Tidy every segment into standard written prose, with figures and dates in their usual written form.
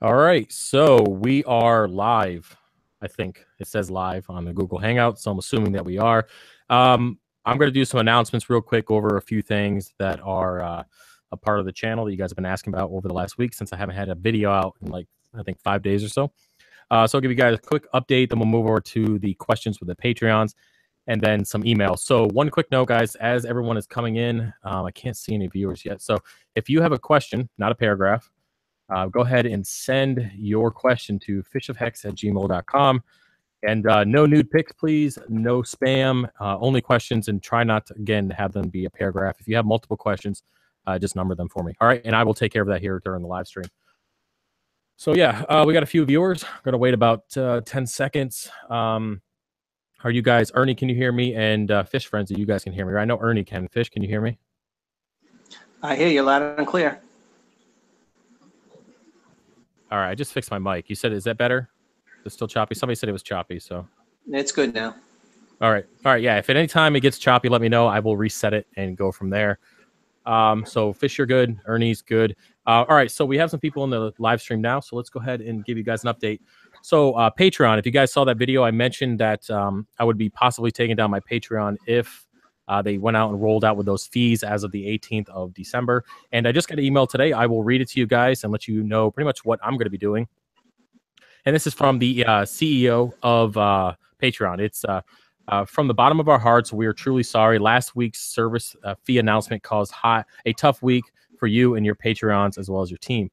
All right, so we are live. I think it says live on the Google Hangout, so I'm assuming that we are. I'm going to do some announcements real quick over a few things that are a part of the channel that you guys have been asking about over the last week since I haven't had a video out in like, I think 5 days or so. So I'll give you guys a quick update, then we'll move over to the questions with the Patreons and then some emails. So one quick note, guys, as everyone is coming in, I can't see any viewers yet. So if you have a question, not a paragraph, go ahead and send your question to fishofhex@gmail.com. And no nude pics, please. No spam. Only questions, and try not to, again, have them be a paragraph. If you have multiple questions, just number them for me. All right, and I will take care of that here during the live stream. So yeah, we got a few viewers. I'm gonna wait about 10 seconds. Are you guys, Ernie, can you hear me? And Fish Frenzy, you guys can hear me, right? I know Ernie can. Fish, can you hear me? I hear you loud and clear. All right, I just fixed my mic. You said, is that better? It's still choppy? Somebody said it was choppy, so. It's good now. All right, yeah, if at any time it gets choppy, let me know. I will reset it and go from there. So Fish, you're good. Ernie's good. All right, so we have some people in the live stream now, so let's go ahead and give you guys an update. So Patreon, if you guys saw that video, I mentioned that I would be possibly taking down my Patreon if they went out and rolled out with those fees as of the 18th of December. And I just got an email today. I will read it to you guys and let you know pretty much what I'm going to be doing. And this is from the CEO of Patreon. It's from the bottom of our hearts, we are truly sorry. Last week's service fee announcement caused a tough week for you and your Patreons as well as your team.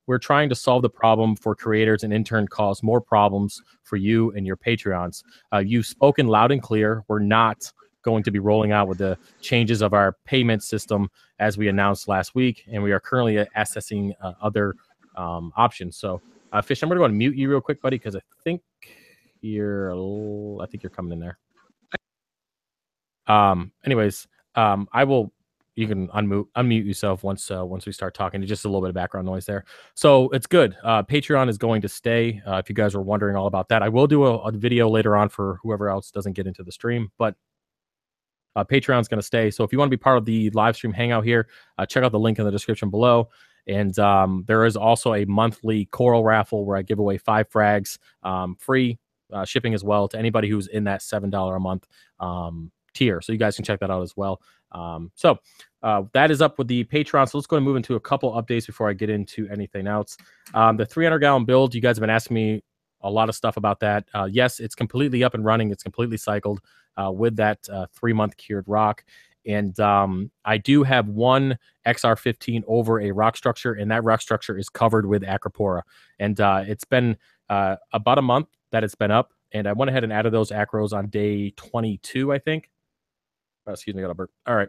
We're trying to solve the problem for creators and in turn cause more problems for you and your Patreons. You've spoken loud and clear. We're not going to be rolling out with the changes of our payment system as we announced last week, and we are currently assessing other options. So, Fish, I'm going to go and mute you real quick, buddy, because I think you're coming in there. Anyways, I will. You can unmute yourself once we start talking. It's just a little bit of background noise there. So it's good. Patreon is going to stay. If you guys are wondering all about that, I will do a video later on for whoever else doesn't get into the stream, but Patreon's going to stay. So if you want to be part of the live stream hangout here, check out the link in the description below. And there is also a monthly coral raffle where I give away 5 frags free shipping as well to anybody who's in that $7 a month tier. So you guys can check that out as well. So that is up with the Patreon. So let's go and move into a couple updates before I get into anything else. The 300-gallon build, you guys have been asking me a lot of stuff about that. Yes, it's completely up and running. It's completely cycled with that 3-month cured rock. And I do have one XR15 over a rock structure, and that rock structure is covered with acropora. And it's been about a month that it's been up, and I went ahead and added those acros on day 22, I think. Excuse me, I got a burp. All right.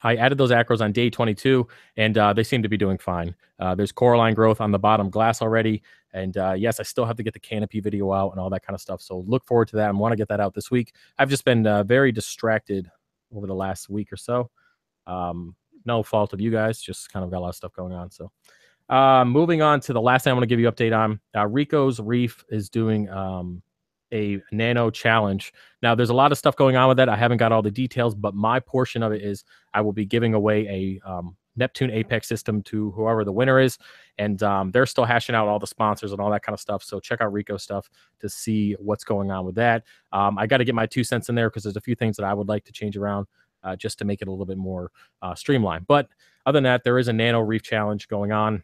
I added those acros on day 22, and they seem to be doing fine. There's coralline growth on the bottom glass already. And yes, I still have to get the canopy video out and all that kind of stuff. So look forward to that. I want to get that out this week. I've just been very distracted over the last week or so. No fault of you guys, just kind of got a lot of stuff going on. So moving on to the last thing I want to give you an update on. Rico's Reef is doing a nano challenge. Now, there's a lot of stuff going on with that. I haven't got all the details, but my portion of it is I will be giving away a Neptune Apex system to whoever the winner is. And they're still hashing out all the sponsors and all that kind of stuff. So check out Rico's stuff to see what's going on with that. I got to get my 2 cents in there because there's a few things that I would like to change around just to make it a little bit more streamlined. But other than that, there is a nano reef challenge going on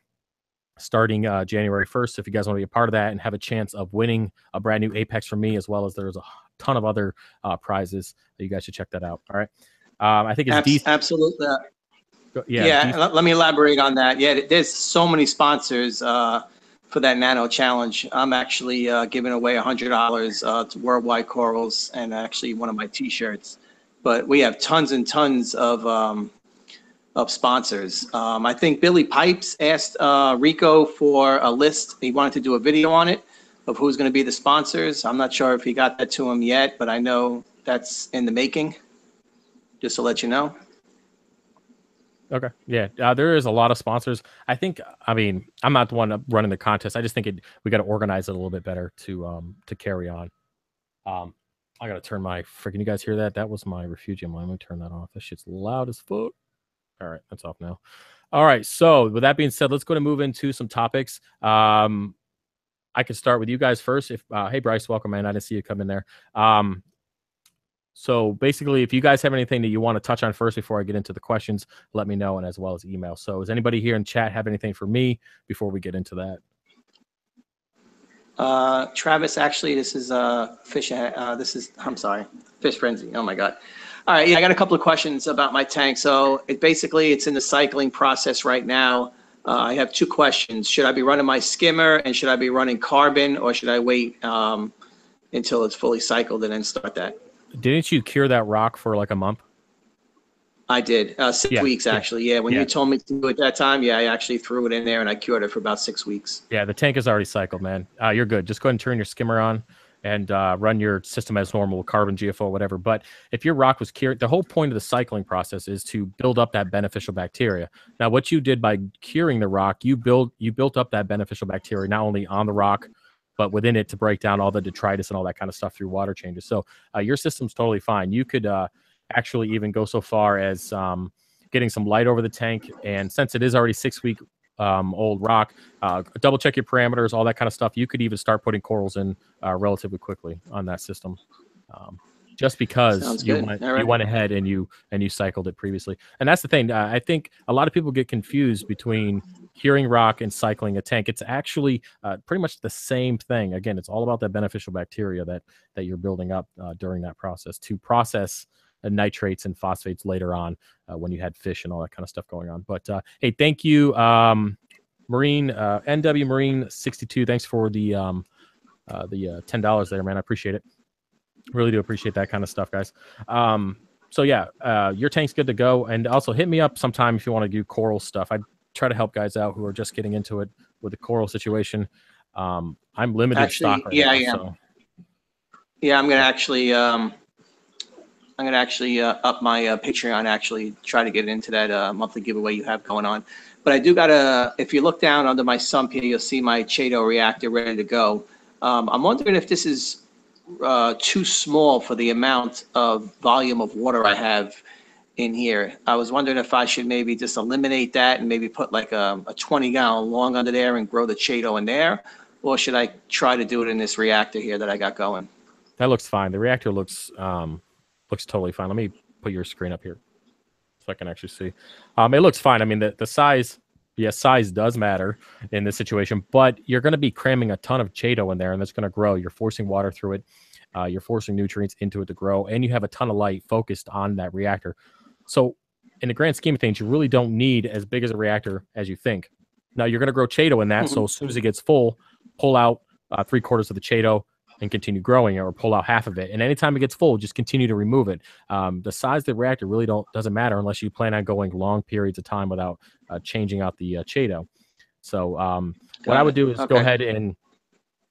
starting January 1st. If you guys want to be a part of that and have a chance of winning a brand new Apex from me, as well as there's a ton of other prizes, you guys should check that out. All right. I think it's absolutely. Let me elaborate on that. Yeah, there's so many sponsors for that nano challenge. I'm actually giving away $100 to Worldwide Corals and actually one of my t-shirts. But we have tons and tons of sponsors. I think Billy Pipes asked Rico for a list. He wanted to do a video on it of who's going to be the sponsors. I'm not sure if he got that to him yet, but I know that's in the making, just to let you know. Okay. Yeah. There is a lot of sponsors. I mean, I'm not the one running the contest. I just think we got to organize it a little bit better to carry on. I got to turn my freaking, you guys hear that? That was my refugium. Let me turn that off. That shit's loud as fuck. All right, that's off now. All right, so with that being said, let's go to move into some topics. I can start with you guys first. If hey Bryce, welcome, man. I didn't see you come in there. So basically, if you guys have anything that you want to touch on first before I get into the questions, let me know, and as well as email. So does anybody here in chat have anything for me before we get into that? Travis, actually, this is Fish. I'm sorry, Fish Frenzy. Oh my God. All right, yeah, I got a couple of questions about my tank. So it's in the cycling process right now. I have two questions. Should I be running my skimmer, and should I be running carbon, or should I wait until it's fully cycled and then start that? Didn't you cure that rock for like a month? I did 6 weeks actually. Yeah, when you told me to do it that time, I actually threw it in there and I cured it for about 6 weeks. Yeah, the tank is already cycled, man. You're good. Just go ahead and turn your skimmer on and run your system as normal, carbon, GFO, whatever. But if your rock was cured, the whole point of the cycling process is to build up that beneficial bacteria. Now, what you did by curing the rock, you built up that beneficial bacteria not only on the rock, but within it to break down all the detritus and all that kind of stuff through water changes. So your system's totally fine. You could actually even go so far as getting some light over the tank. And since it is already 6 week old rock, double check your parameters, all that kind of stuff. You could even start putting corals in relatively quickly on that system. Just because you went ahead and you cycled it previously. And that's the thing. I think a lot of people get confused between curing rock and cycling a tank. It's actually pretty much the same thing. Again, it's all about that beneficial bacteria that you're building up during that process to process nitrates and phosphates later on when you had fish and all that kind of stuff going on. But hey, thank you, Marine NW Marine 62. Thanks for the $10 there, man. I appreciate it. Really do appreciate that kind of stuff, guys. So yeah, your tank's good to go. And also hit me up sometime if you want to do coral stuff. I try to help guys out who are just getting into it with the coral situation. I'm limited stock right now. So. Yeah, I'm gonna actually up my Patreon. Actually, try to get into that monthly giveaway you have going on. But I do gotta. If you look down under my sump here, you'll see my Chaeto reactor ready to go. I'm wondering if this is too small for the amount of volume of water I have in here. I was wondering if I should maybe just eliminate that and maybe put like a 20-gallon long under there and grow the Chaeto in there, or should I try to do it in this reactor here that I got going? That looks fine. The reactor looks totally fine. Let me put your screen up here so I can actually see. It looks fine. I mean, the size, yes, size does matter in this situation, but you're going to be cramming a ton of Chaeto in there, and that's going to grow. You're forcing water through it. You're forcing nutrients into it to grow, and you have a ton of light focused on that reactor. So in the grand scheme of things, you really don't need as big as a reactor as you think. Now, you're going to grow Chaeto in that, so as soon as it gets full, pull out 3/4 of the Chaeto and continue growing, or pull out half of it. And anytime it gets full, just continue to remove it. The size of the reactor really doesn't matter unless you plan on going long periods of time without changing out the Chaeto. So what I would do is go ahead and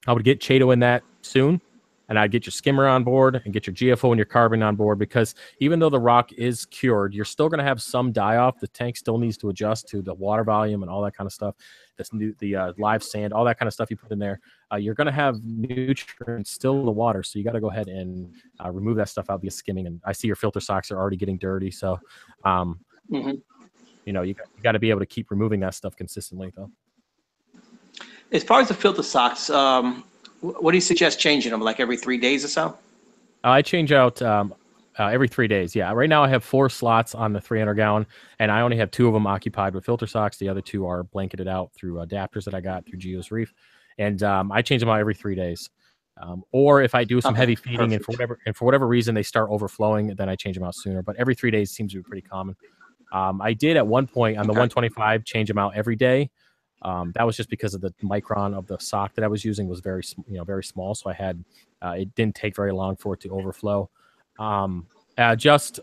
I would get Chaeto in that soon. And I'd get your skimmer on board and get your GFO and your carbon on board, because even though the rock is cured, you're still going to have some die-off. The tank still needs to adjust to the water volume and all that kind of stuff. The live sand, all that kind of stuff you put in there. You're going to have nutrients still in the water, so you got to go ahead and remove that stuff out via skimming. And I see your filter socks are already getting dirty, so you know, you got to be able to keep removing that stuff consistently, though. As far as the filter socks, what do you suggest changing them, like every 3 days or so? I change out every 3 days. Yeah. Right now I have 4 slots on the 300-gallon, and I only have 2 of them occupied with filter socks. The other 2 are blanketed out through adapters that I got through Geo's Reef. And I change them out every 3 days. Or if I do some heavy feeding and for whatever reason they start overflowing, then I change them out sooner. But every 3 days seems to be pretty common. I did at one point on the 125 change them out every day. That was just because of the micron of the sock that I was using was very small. So I had, it didn't take very long for it to overflow. Just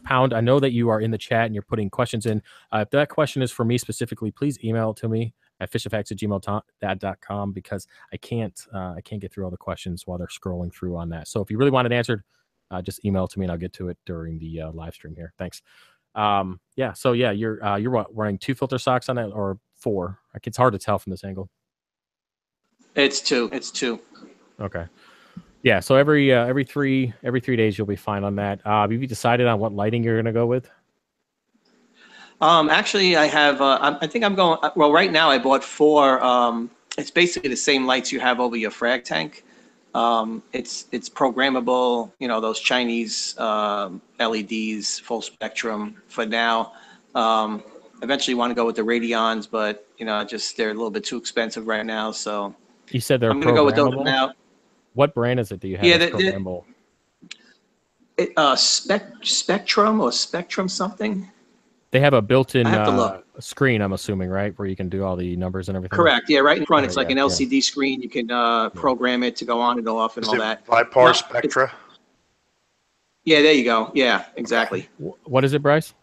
Pound, I know that you are in the chat and you're putting questions in. If that question is for me specifically, please email it to me at fishofhex@gmail.com, because I can't get through all the questions while they're scrolling through on that. So if you really want it answered, just email it to me and I'll get to it during the live stream here. Thanks. Yeah. So yeah, you're what, wearing 2 filter socks on that, or 4? It's hard to tell from this angle. It's 2. It's 2. Okay. Yeah. So every 3 days you'll be fine on that. Have you decided on what lighting you're gonna go with? Actually, I have. I think I'm going. Well, right now I bought four. It's basically the same lights you have over your frag tank. It's programmable. You know, those Chinese LEDs, full spectrum. For now, eventually want to go with the Radions, but you know, just they're a little bit too expensive right now. So You said they're I'm gonna go with those for programmable. now. What brand is it that you have Yeah, that's programmable? Spectrum or Spectrum something. They have a I built-in have to look. screen, I'm assuming, right, where you can do all the numbers and everything. Correct. Yeah, right in front. Okay, It's like yeah, an yeah, LCD screen. You can yeah. program it to go on and go off and Is all it that. Vipar No, it's Spectra? yeah. There you go. Yeah, Okay. exactly. What is it, Bryce?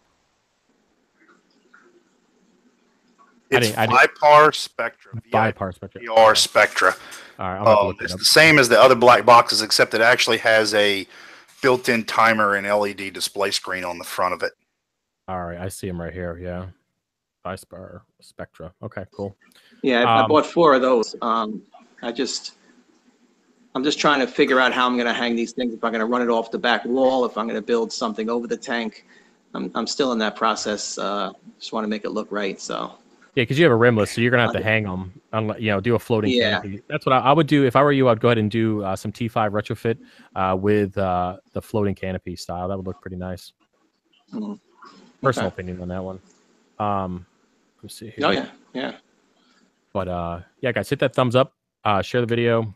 It's I didn't Vipar Spectra. Vipar Spectra. VIPR Spectra. All right, I'll have to look it It's up. the same as the other black boxes, except it actually has a built-in timer and LED display screen on the front of it. All right, I see them right here. Yeah, Vipar Spectra. Okay, cool. Yeah, I bought four of those. I'm just trying to figure out how I'm going to hang these things. If I'm going to run it off the back wall, if I'm going to build something over the tank. I'm still in that process. Just want to make it look right. So Yeah, because you have a rimless, so you're gonna have to hang them. You know, do a floating yeah. canopy. That's what I would do if I were you. I'd go ahead and do some T5 retrofit with the floating canopy style. That would look pretty nice. Mm. Personal Okay. opinion on that one. Let's see here. Oh yeah, yeah. But yeah, guys, hit that thumbs up. Share the video.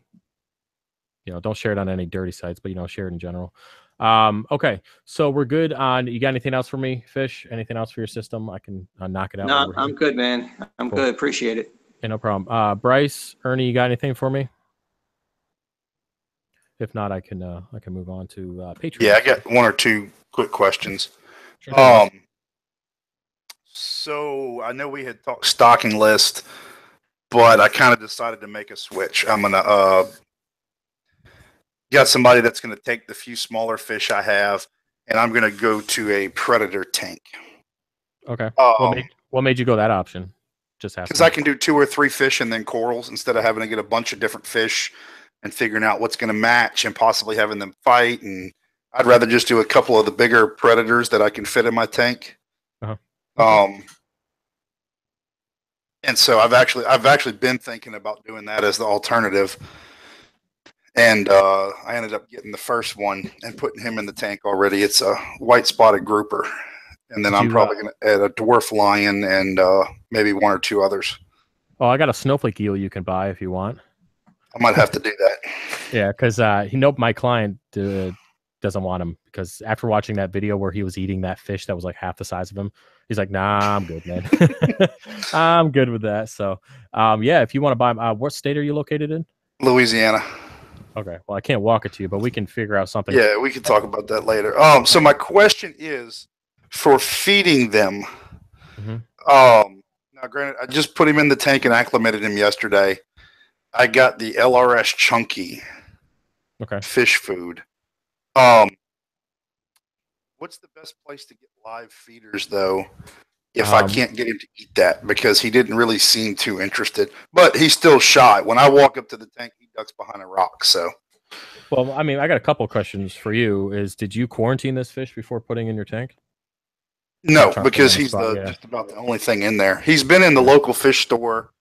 You know, don't share it on any dirty sites, but you know, share it in general. Okay, so we're good on. You got anything else for me, Fish? Anything else for your system? I can knock it out. No, I'm good, man. I'm Cool. good. Appreciate it. Yeah, no problem. Bryce, Ernie, you got anything for me? If not, I can move on to Patreon. Yeah, I got one or two quick questions. Sure. So I know we had talked stocking list, but I kind of decided to make a switch. I'm gonna got somebody that's gonna take the few smaller fish I have, and I'm gonna go to a predator tank. Okay. What made you go that option? Just because I can do 2 or 3 fish and then corals instead of having to get a bunch of different fish and figuring out what's going to match and possibly having them fight. And I'd rather just do a couple of the bigger predators that I can fit in my tank. Okay. And so I've actually been thinking about doing that as the alternative. And I ended up getting the first one and putting him in the tank already. It's a white spotted grouper. And then I'm probably going to add a dwarf lion and maybe 1 or 2 others. Oh, I got a snowflake eel you can buy if you want. I might have to do that. Yeah, because my client doesn't want him because after watching that video where he was eating that fish that was like half the size of him, he's like, "Nah, I'm good, man. I'm good with that." So, yeah, if you want to buy, what state are you located in? Louisiana. Okay, well, I can't walk it to you, but we can figure out something. Yeah, we can talk about that later. So my question is, for feeding them. Now, granted, I just put him in the tank and acclimated him yesterday. I got the LRS Chunky fish food. What's the best place to get live feeders, though, if I can't get him to eat that? Because he didn't really seem too interested. But he's still shy. When I walk up to the tank, he ducks behind a rock. So, well, I mean, I got a couple questions for you. Did you quarantine this fish before putting in your tank? No, because he's just about the only thing in there. He's been in the local fish store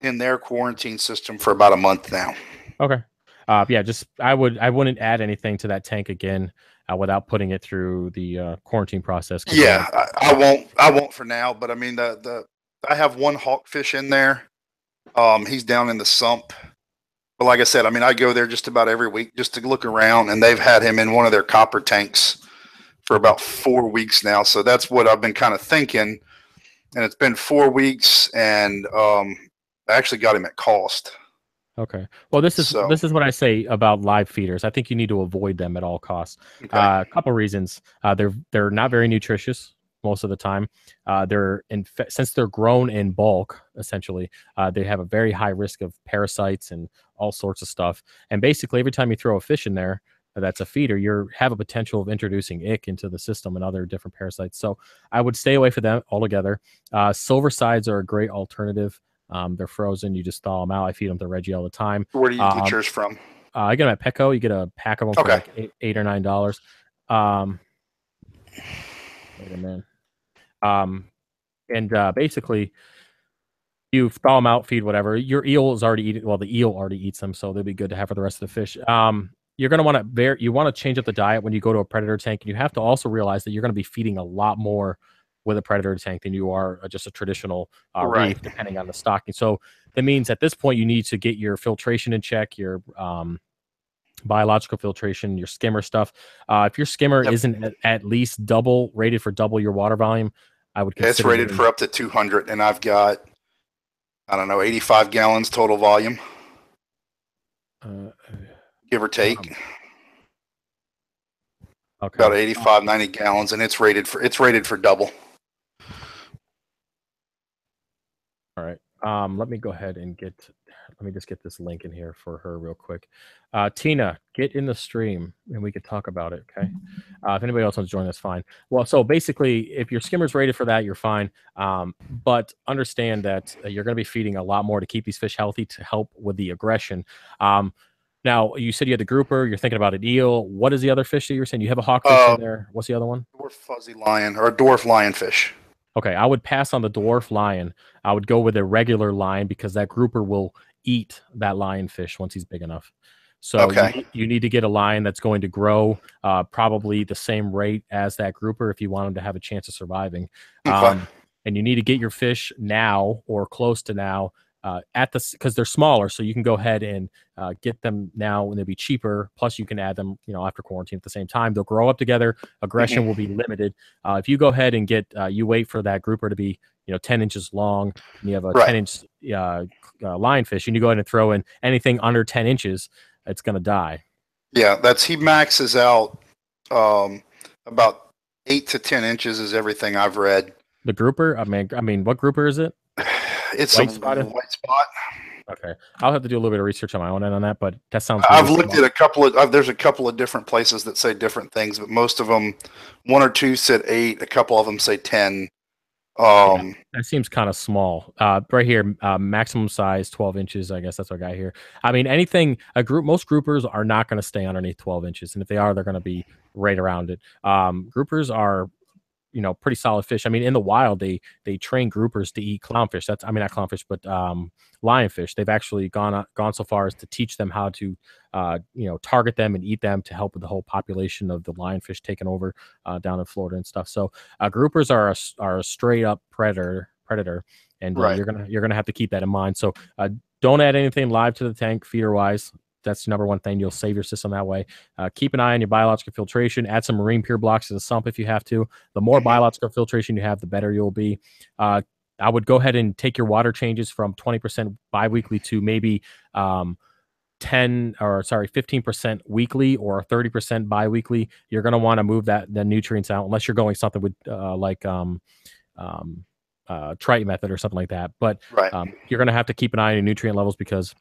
in their quarantine system for about a month now. Okay. Yeah, I wouldn't add anything to that tank again without putting it through the quarantine process. Yeah, I won't for now. But I mean, I have 1 hawkfish in there. He's down in the sump. But like I said, I mean, I go there just about every week just to look around, and they've had him in one of their copper tanks for about 4 weeks now. So that's what I've been kind of thinking. And it's been 4 weeks, and I actually got him at cost. Okay. Well, this is what I say about live feeders. I think you need to avoid them at all costs. Okay. A couple reasons. They're not very nutritious most of the time. Since they're grown in bulk, essentially, they have a very high risk of parasites and all sorts of stuff. And basically, every time you throw a fish in there that's a feeder, you have a potential of introducing ick into the system and other different parasites. So I would stay away from them altogether. Silver sides are a great alternative. They're frozen. You just thaw them out. I feed them to Reggie all the time. Where do you get yours from? I get them at Petco. You get a pack of them for like $8 or $9. Wait a minute. And basically, you thaw them out, feed whatever. Your eel is already eating. Well, the eel already eats them, so they'll be good to have for the rest of the fish. You're going to want to change up the diet when you go to a predator tank, and you have to also realize that you're going to be feeding a lot more with a predator tank than you are just a traditional Right. reef, depending on the stocking. So that means at this point you need to get your filtration in check, your biological filtration, your skimmer stuff. If your skimmer Yep. isn't at least rated for double your water volume, I would It's consider rated for up to 200, and I've got, I don't know, 85 gallons total volume, give or take. Okay. About 85, 90 gallons, and it's rated for double. All right. Let me go ahead and let me just get this link in here for her real quick. Tina, get in the stream and we could talk about it. Okay. If anybody else wants to join, that's fine. Well, so basically, if your skimmer's rated for that, you're fine. But understand that you're going to be feeding a lot more to keep these fish healthy to help with the aggression. Now, you said you had the grouper. You're thinking about an eel. What is the other fish that you were saying? You have a hawkfish in there. What's the other one? Dwarf fuzzy lion or a dwarf lionfish. Okay, I would pass on the dwarf lion. I would go with a regular lion because that grouper will eat that lionfish once he's big enough. So you need to get a lion that's going to grow probably the same rate as that grouper if you want him to have a chance of surviving. And you need to get your fish now or close to now because they're smaller, so you can go ahead and get them now and they'll be cheaper. Plus, you can add them, after quarantine at the same time. They'll grow up together. Aggression will be limited. If you go ahead and you wait for that grouper to be, 10 inches long, and you have a 10-inch lionfish, and you go ahead and throw in anything under 10 inches, it's going to die. Yeah, he maxes out about 8 to 10 inches is everything I've read. The grouper? I mean, what grouper is it? It's white spot. Okay, I'll have to do a little bit of research on my own end on that, but that sounds. I've looked at a couple of. There's a couple of different places that say different things, but most of them, one or two said 8. A couple of them say 10. That seems kind of small. Right here, maximum size 12 inches. I guess that's what I got here. I mean, most groupers are not going to stay underneath 12 inches, and if they are, they're going to be right around it. Groupers are pretty solid fish. I mean, in the wild, they train groupers to eat clownfish. Not clownfish, but lionfish. They've actually gone so far as to teach them how to, target them and eat them to help with the whole population of the lionfish taking over down in Florida and stuff. So groupers are a straight up predator, and you're gonna have to keep that in mind. So don't add anything live to the tank feeder wise. That's the number one thing. You'll save your system that way. Keep an eye on your biological filtration. Add some marine pure blocks to the sump if you have to. The more biological filtration you have, the better you'll be. I would go ahead and take your water changes from 20% biweekly to maybe 15% weekly or 30% biweekly. You're going to want to move the nutrients out unless you're going something with Trite method or something like that. But you're going to have to keep an eye on your nutrient levels because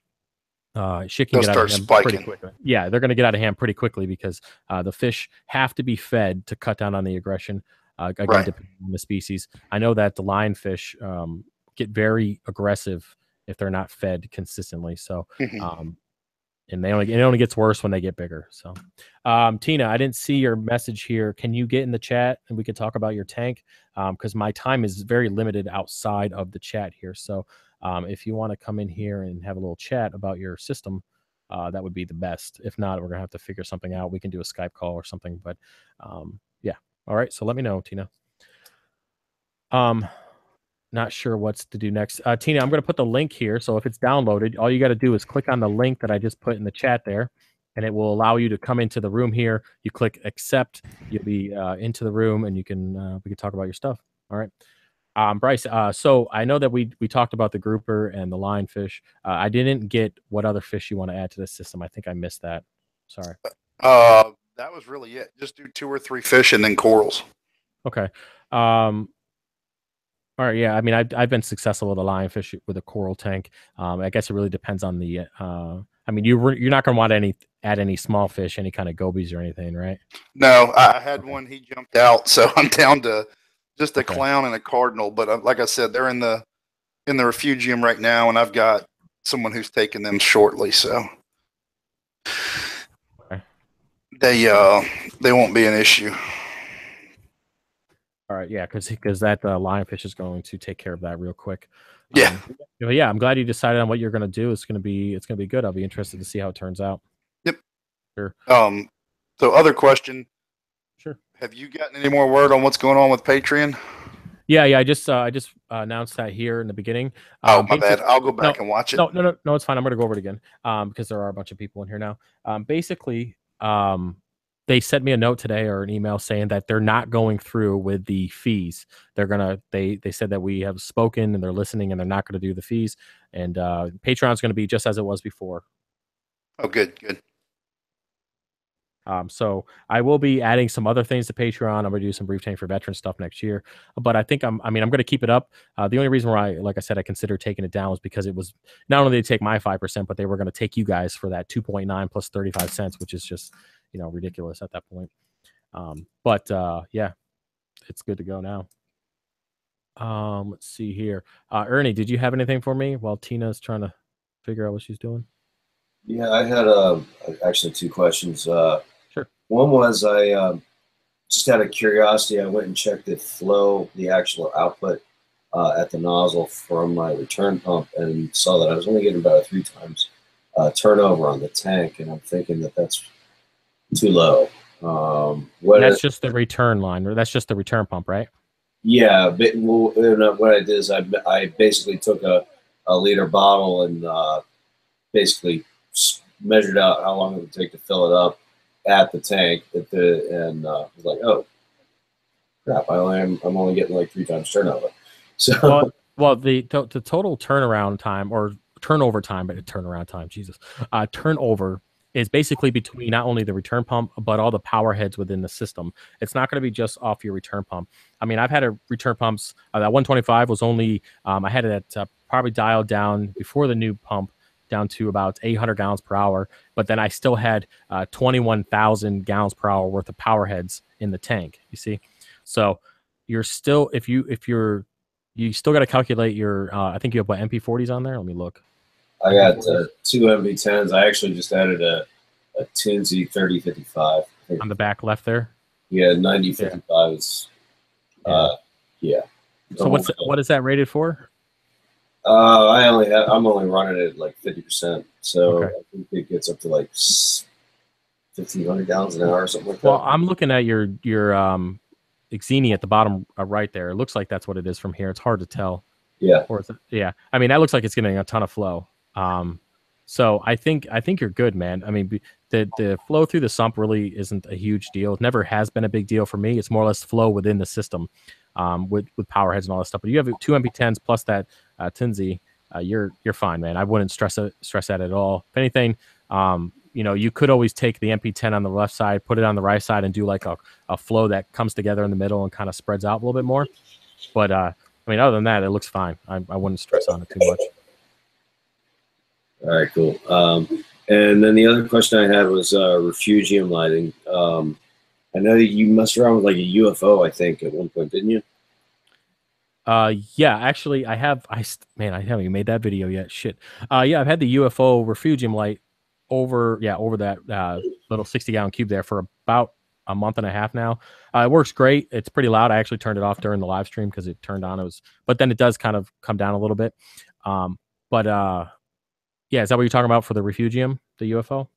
shit can get out of hand pretty quickly. Yeah, they're going to get out of hand pretty quickly because the fish have to be fed to cut down on the aggression. Again, depending on the species. I know that the lionfish get very aggressive if they're not fed consistently. So, and it only gets worse when they get bigger. So, Tina, I didn't see your message here. Can you get in the chat and we could talk about your tank? Because my time is very limited outside of the chat here. So, if you want to come in here and have a little chat about your system, that would be the best. If not, we're gonna have to figure something out. We can do a Skype call or something. But yeah. All right. So let me know, Tina. Not sure what's to do next. Tina, I'm gonna put the link here. So if it's downloaded, all you got to do is click on the link that I just put in the chat there, and it will allow you to come into the room here. You click accept, you'll be into the room, and we can talk about your stuff. All right. Bryce, so I know that we talked about the grouper and the lionfish. I didn't get what other fish you want to add to the system. I think I missed that. Sorry. That was really it. Just do 2 or 3 fish and then corals. Okay. All right. Yeah. I mean, I've been successful with a lionfish with a coral tank. I guess it really depends on the. I mean, you're not going to want to add any small fish, any kind of gobies or anything, right? No, I had one. He jumped out, so I'm down to just a clown and a cardinal. But like I said, they're in the refugium right now, and I've got someone who's taking them shortly. So they won't be an issue. All All right, yeah, because that lionfish is going to take care of that real quick. Yeah. Yeah, I'm glad you decided on what you're going to do. It's gonna be good. I'll be interested to see how it turns out. Yep. Sure. So other question. Sure. Have you gotten any more word on what's going on with Patreon? Yeah. I just announced that here in the beginning. Oh, my bad. I'll go back and watch it. No, it's fine. I'm going to go over it again because there are a bunch of people in here now. Basically, they sent me a note today or an email saying that they're not going through with the fees. They said that we have spoken and they're listening and they're not going to do the fees. And Patreon's going to be just as it was before. Oh, good. So I will be adding some other things to Patreon. I'm going to do some Brief Tank for Veteran stuff next year, but I think I'm going to keep it up. The only reason why, like I said, I considered taking it down was because it was not only did they take my 5%, but they were going to take you guys for that 2.9 plus 35 cents, which is just, ridiculous at that point. But yeah, it's good to go now. Let's see here. Ernie, did you have anything for me while Tina's trying to figure out what she's doing? Yeah, I had actually two questions. Sure. One was I just out of curiosity, I went and checked the actual output at the nozzle from my return pump and saw that I was only getting about a 3 times turnover on the tank, and I'm thinking that that's too low. That's just the return line, or that's just the return pump, right? Yeah, but what I did is I basically took a liter bottle and basically measured out how long it would take to fill it up at the tank and was like, oh crap, I'm only getting like 3 times turnover. So well the total turnaround time or turnover time, but turnaround time, Jesus, turnover is basically between not only the return pump but all the power heads within the system. It's not going to be just off your return pump. I mean, I've had a return pumps that 125 was only I had it at probably dialed down before the new pump down to about 800 gallons per hour, but then I still had 21,000 gallons per hour worth of power heads in the tank. You see, so you're still you still got to calculate your. I think you have what MP40s on there. Let me look. I got 2 MV10s. I actually just added a Tinsy 3055 on the back left there. Yeah, 9055 is. Yeah. So what is that rated for? I'm only running it at like 50%, so okay. I think it gets up to like 1,500 gallons an hour or something like that. Well, I'm looking at your Xeni at the bottom right there. It looks like that's what it is from here. It's hard to tell. Yeah. Or yeah. I mean, that looks like it's getting a ton of flow. So I think you're good, man. I mean, the flow through the sump really isn't a huge deal. It never has been a big deal for me. It's more or less flow within the system, with power heads and all that stuff. But you have 2 MP10s plus that Tinsy, you're fine, man. I wouldn't stress that at all. If anything, you could always take the MP10 on the left side, put it on the right side, and do like a flow that comes together in the middle and kind of spreads out a little bit more. But I mean, other than that, it looks fine. I wouldn't stress on it too much. All right, cool. And then the other question I had was refugium lighting. I know that you messed around with like a UFO, I think, at one point, didn't you? Yeah, actually, I haven't even made that video yet. Shit. Yeah, I've had the UFO refugium light over that little 60-gallon cube there for about a month and a half now. It works great. It's pretty loud. I actually turned it off during the live stream because it turned on. But then it does kind of come down a little bit. Yeah, is that what you're talking about for the refugium, the UFO?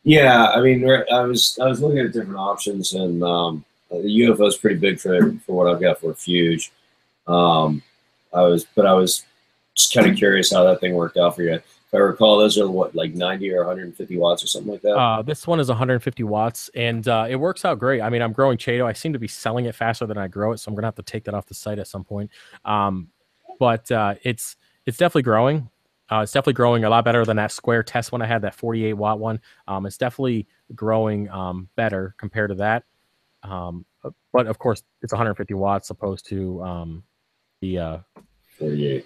Yeah, I mean, I was looking at different options, and the UFO is pretty big for what I've got for a Fuge. I was just kind of curious how that thing worked out for you. If I recall, those are what, like 90 or 150 watts or something like that? This one is 150 watts, and it works out great. I mean, I'm growing Chaeto. I seem to be selling it faster than I grow it, so I'm going to have to take that off the site at some point. But it's definitely growing. It's definitely growing a lot better than that square test one I had, that 48 watt one. It's definitely growing better compared to that. But of course, it's 150 watts opposed to the 38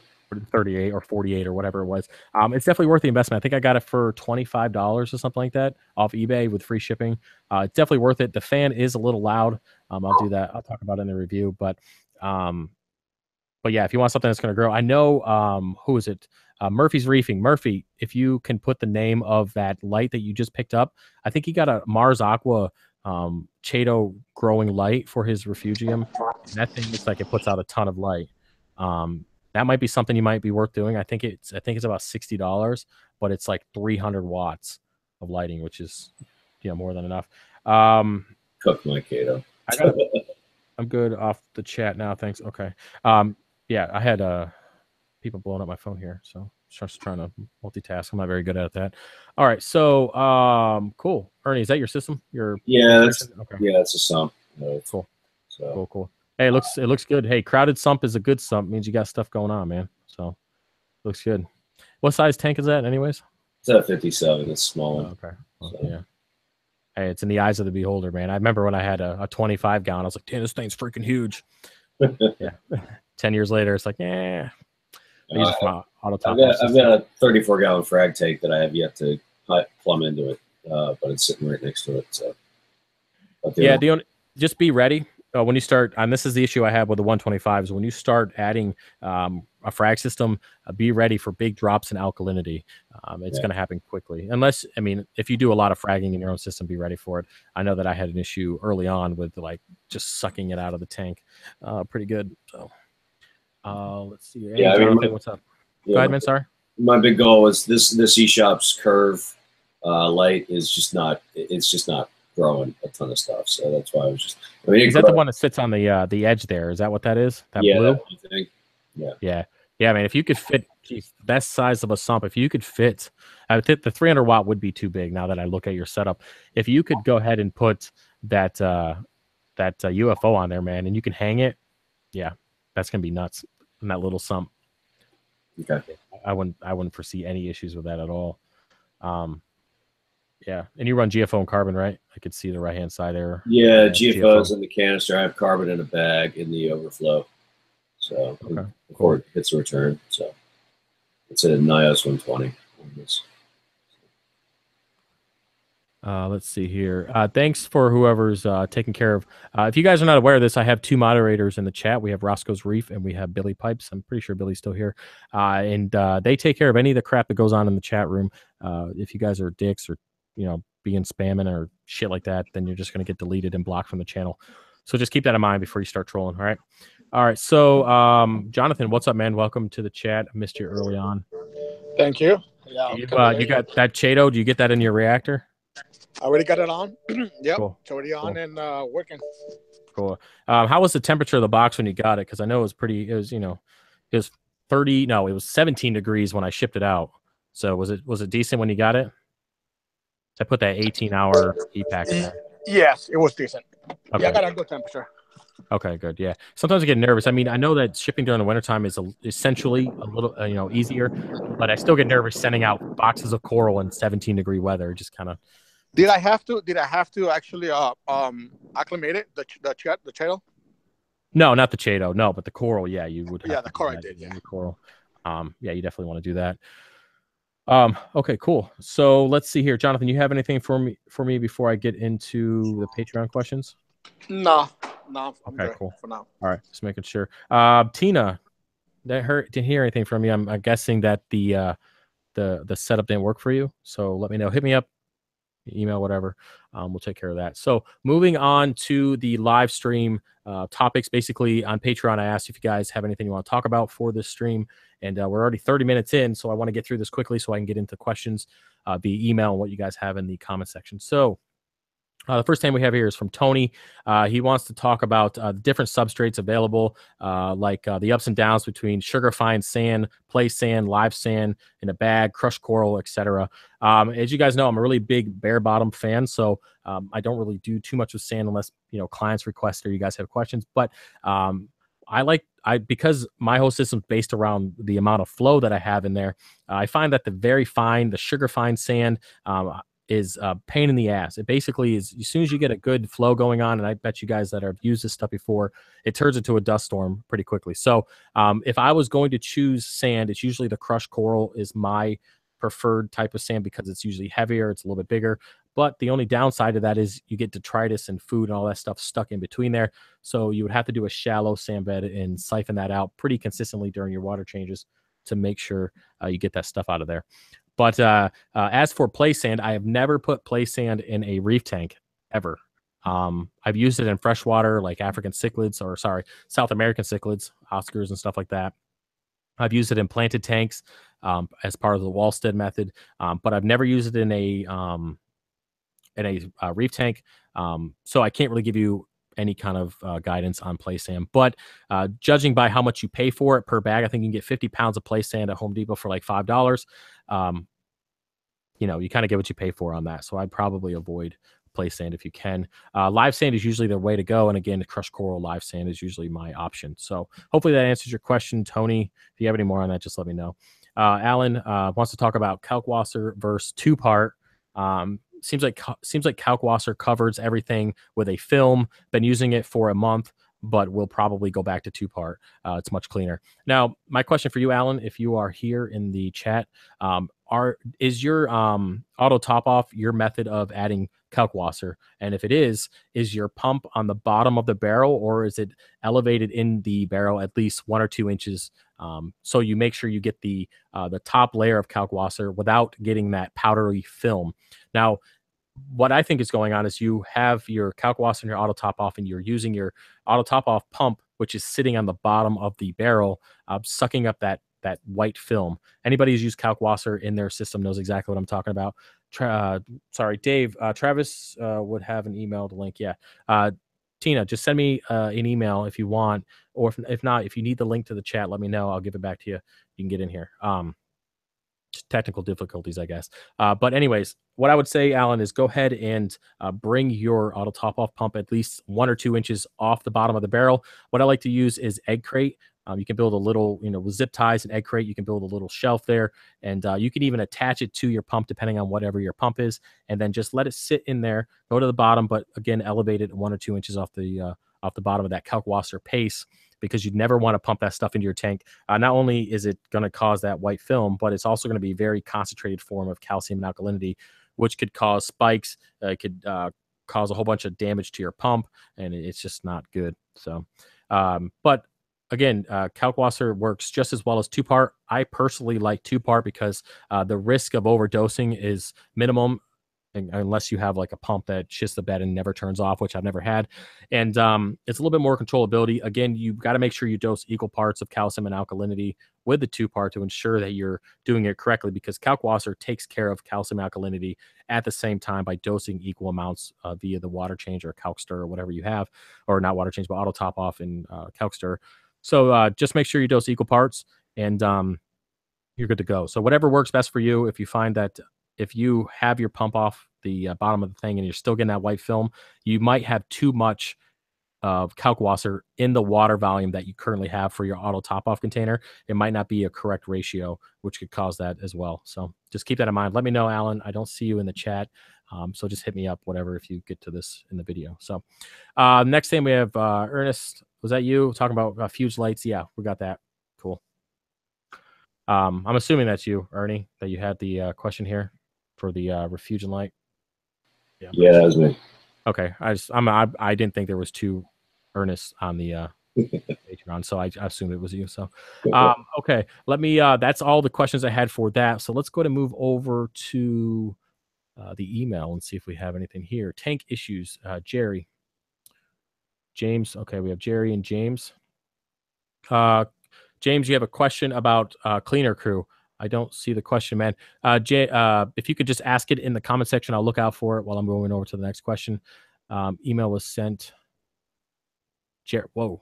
or 48 or whatever it was. It's definitely worth the investment. I think I got it for $25 or something like that off eBay with free shipping. It's definitely worth it. The fan is a little loud. I'll do that. I'll talk about it in the review. But yeah, if you want something that's going to grow, I know who is it? Murphy's Reefing. Murphy, if you can put the name of that light that you just picked up, I think he got a Mars Aqua Chaeto growing light for his refugium. And that thing looks like it puts out a ton of light. That might be something you might be worth doing. I think it's about $60, but it's like 300 watts of lighting, which is more than enough. Cook my Chaeto. I'm good off the chat now. Thanks. Okay. Yeah, I had people blowing up my phone here, so just trying to multitask. I'm not very good at that. All right, so cool. Ernie, is that your system? It's a sump. Cool. So cool. Hey, it looks good. Hey, crowded sump is a good sump. Means you got stuff going on, man. So looks good. What size tank is that, anyways? It's a 57. It's small. Oh, okay. Well, yeah. Hey, it's in the eyes of the beholder, man. I remember when I had a 25 gallon, I was like, damn, this thing's freaking huge. Yeah. 10 years later, it's like, yeah. I've got a 34 gallon frag tank that I have yet to plumb into it, but it's sitting right next to it. So, yeah, just be ready when you start. And this is the issue I have with the 125s. When you start adding a frag system, be ready for big drops in alkalinity. It's going to happen quickly, unless if you do a lot of fragging in your own system, be ready for it. I know that I had an issue early on with like just sucking it out of the tank, pretty good. So. Let's see. Hey, Jonathan, what's up? Go ahead, man. Sorry. My big goal was this eShop's curve light is just not. It's just not growing a ton of stuff. So that's why I was just. Is that the one that sits on the edge there? Is that what that is? That blue? That thing. Yeah. I mean, if you could fit best size of a sump, if you could fit, I think the 300 watt would be too big. Now that I look at your setup, if you could go ahead and put that UFO on there, man, and you can hang it, that's gonna be nuts in that little sump. Okay. I wouldn't foresee any issues with that at all. Yeah, and you run GFO and carbon, right? I could see the right hand side there. Yeah, GFO's in the canister. I have carbon in a bag in the overflow. So before it hits a return. So it's a NIOS 120 on this. Let's see here. Thanks for whoever's taking care of. If you guys are not aware of this, I have two moderators in the chat. We have Roscoe's Reef and we have Billy Pipes. I'm pretty sure Billy's still here. And they take care of any of the crap that goes on in the chat room. If you guys are dicks or, being spamming or shit like that, then you're just going to get deleted and blocked from the channel. So just keep that in mind before you start trolling. All right. All right. So, Jonathan, what's up, man? Welcome to the chat. I missed you early on. Thank you. Yeah. You got that Chaeto? Do you get that in your reactor? I already got it on. Yep. Cool. It's already on and working. Cool. How was the temperature of the box when you got it? Because I know it was it was 30. No, it was 17 degrees when I shipped it out. So was it decent when you got it? I put that 18-hour e-pack in there. Yes, it was decent. Okay. Yeah, I got a good temperature. Okay, good. Yeah. Sometimes I get nervous. I mean, I know that shipping during the wintertime is essentially a little, easier, but I still get nervous sending out boxes of coral in 17-degree weather. Just kind of. Did I have to actually acclimate it, the Chaeto? No, not the Chaeto. No, but the coral. Yeah, you would. Yeah, the coral I did. Yeah, the coral. Yeah, you definitely want to do that. Okay, cool. So let's see here, Jonathan. You have anything for me before I get into the Patreon questions? No, I'm okay, good cool for now. All right, just making sure. Tina, didn't hear anything from you. I'm guessing that the setup didn't work for you. So let me know. Hit me up, email, whatever. We'll take care of that. So moving on to the live stream topics. Basically on Patreon, I asked if you guys have anything you want to talk about for this stream, and we're already 30 minutes in, so I want to get through this quickly so I can get into questions via email and what you guys have in the comment section. So the first thing we have here is from Tony. He wants to talk about the different substrates available, like the ups and downs between sugar fine sand, play sand, live sand in a bag, crushed coral, etc. As you guys know, I'm a really big bare bottom fan, so I don't really do too much with sand unless clients request or you guys have questions. But because my whole system's based around the amount of flow that I have in there, I find that the sugar fine sand is a pain in the ass. It basically is, as soon as you get a good flow going on, and I bet you guys that have used this stuff before, it turns into a dust storm pretty quickly. So if I was going to choose sand, it's usually the crushed coral is my preferred type of sand because it's usually heavier, it's a little bit bigger. But the only downside of that is you get detritus and food and all that stuff stuck in between there. So you would have to do a shallow sand bed and siphon that out pretty consistently during your water changes to make sure you get that stuff out of there. But as for play sand, I have never put play sand in a reef tank ever. I've used it in freshwater, like African cichlids, or sorry, South American cichlids, Oscars and stuff like that. I've used it in planted tanks as part of the Wallstead method, but I've never used it in a reef tank. So I can't really give you any kind of guidance on play sand. But judging by how much you pay for it per bag, I think you can get 50 pounds of play sand at Home Depot for like $5. You kind of get what you pay for on that. So I'd probably avoid play sand if you can. Live sand is usually the way to go. And again, the crushed coral live sand is usually my option. So hopefully that answers your question, Tony. If you have any more on that, just let me know. Alan wants to talk about Kalkwasser versus two-part. Seems like Kalkwasser covers everything with a film. Been using it for a month, but we'll probably go back to two-part. It's much cleaner. Now, my question for you, Alan, if you are here in the chat, is your auto top off your method of adding Kalkwasser? And if it is your pump on the bottom of the barrel, or is it elevated in the barrel at least 1 or 2 inches? So you make sure you get the top layer of Kalkwasser without getting that powdery film. Now, what I think is going on is you have your Kalkwasser and your auto top off, and you're using your auto top off pump, which is sitting on the bottom of the barrel, sucking up that white film. Anybody who's used Kalkwasser in their system knows exactly what I'm talking about. Sorry, Dave. Travis would have an email to link. Yeah. Tina, just send me an email if you want, or if not, if you need the link to the chat, let me know. I'll give it back to you. You can get in here. Technical difficulties, I guess. But anyways, what I would say, Alan, is go ahead and bring your auto top off pump at least 1 or 2 inches off the bottom of the barrel. What I like to use is egg crate. You can build a little, with zip ties and egg crate, you can build a little shelf there, and you can even attach it to your pump depending on whatever your pump is, and then just let it sit in there, go to the bottom, but again, elevate it 1 or 2 inches off the bottom of that Kalkwasser paste, because you'd never want to pump that stuff into your tank. Not only is it going to cause that white film, but it's also going to be a very concentrated form of calcium and alkalinity, which could cause spikes. It could cause a whole bunch of damage to your pump, and it's just not good. So, but again, Kalkwasser works just as well as two-part. I personally like two-part because the risk of overdosing is minimum, unless you have like a pump that shits the bed and never turns off, which I've never had. And it's a little bit more controllability. Again, you've got to make sure you dose equal parts of calcium and alkalinity with the two-part to ensure that you're doing it correctly, because Kalkwasser takes care of calcium alkalinity at the same time by dosing equal amounts via the water change or Kalkstir or whatever you have, or not water change, but auto top off in Kalkstir. So just make sure you dose equal parts, and you're good to go. So whatever works best for you. If you find that if you have your pump off the bottom of the thing and you're still getting that white film, you might have too much of Kalkwasser in the water volume that you currently have for your auto top off container. It might not be a correct ratio, which could cause that as well. So just keep that in mind. Let me know, Alan. I don't see you in the chat. So just hit me up, whatever, if you get to this in the video. So next thing we have Ernest. Was that you talking about fuse lights? Yeah, we got that. Cool. I'm assuming that's you, Ernie, that you had the question here for the refugium light. Yeah, that was me. Okay, I didn't think there was two Ernests on the Patreon, so I assumed it was you. So, okay, let me. That's all the questions I had for that. So let's go ahead and move over to the email and see if we have anything here. Tank issues, Jerry, James. Okay, we have Jerry and James. James, you have a question about cleaner crew. I don't see the question, man. If you could just ask it in the comment section, I'll look out for it while I'm going over to the next question. Email was sent. Whoa.